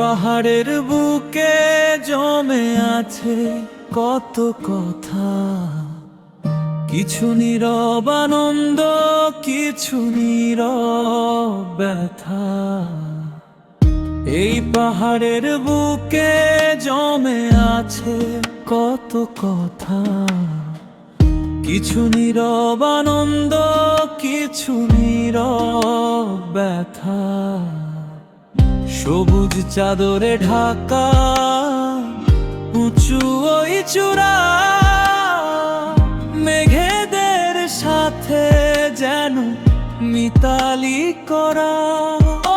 পাহাড়ের বুকে জমে আছে কত কথা, কিছু নীরব আনন্দ, কিছু নীরব ব্যথা। এই পাহাড়ের বুকে জমে আছে কত কথা, কিছু নীরব আনন্দ, কিছু নীরব ব্যথা। সবুজ চাদরে ঢাকা উঁচু ওই চূড়া, মেঘেদের সাথে যেন মিতালি করা।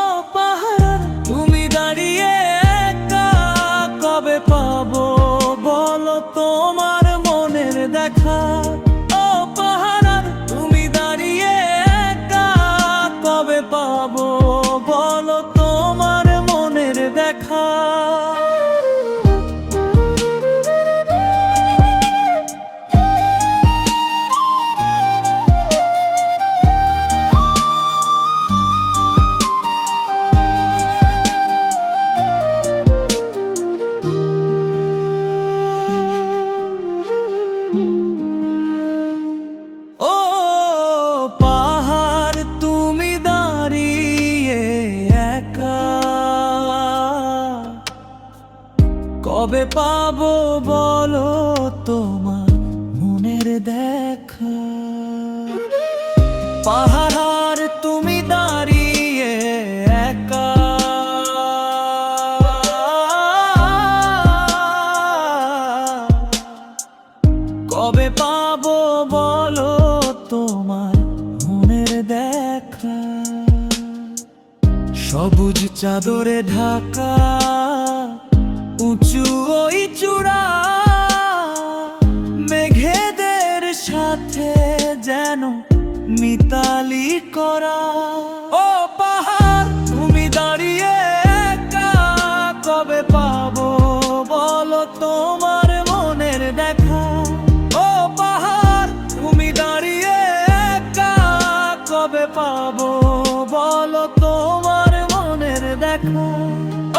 ও পাহাড় তুমি দাঁড়িয়ে একা, কবে পাবো বলো তোমার মনের দেখা। ও পাহাড় তুমি দাঁড়িয়ে একা, কবে পাবো বলো তোমার মনের দেখা। ও পাহাড় তুমি দাঁড়িয়ে একা, কবে পাবো বলো তোমার মনের দেখা। পাহাড় তুমি দাঁড়িয়ে একা, কবে পাবো বলো তোমার মনের দেখা। সবুজ চাদরে ঢাকা উঁচু ওই চূড়া, মেঘেদের সাথে যেন মিতালি করা। ও পাহাড় তুমি দাঁড়িয়ে একা, কবে পাবো বলো তোমার মনের দেখা। ও পাহাড় তুমি দাঁড়িয়ে একা, কবে পাবো বলো তোমার মনের দেখা।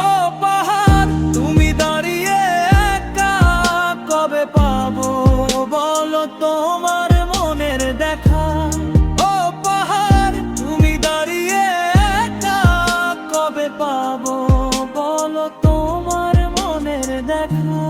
ও পাহাড় তুমি দাঁড়িয়ে একা, কবে পাবো বলো তোমার মনের দেখা। ও পাহাড় তুমি দাঁড়িয়ে একা, কবে পাবো বলো তোমার মনের দেখা।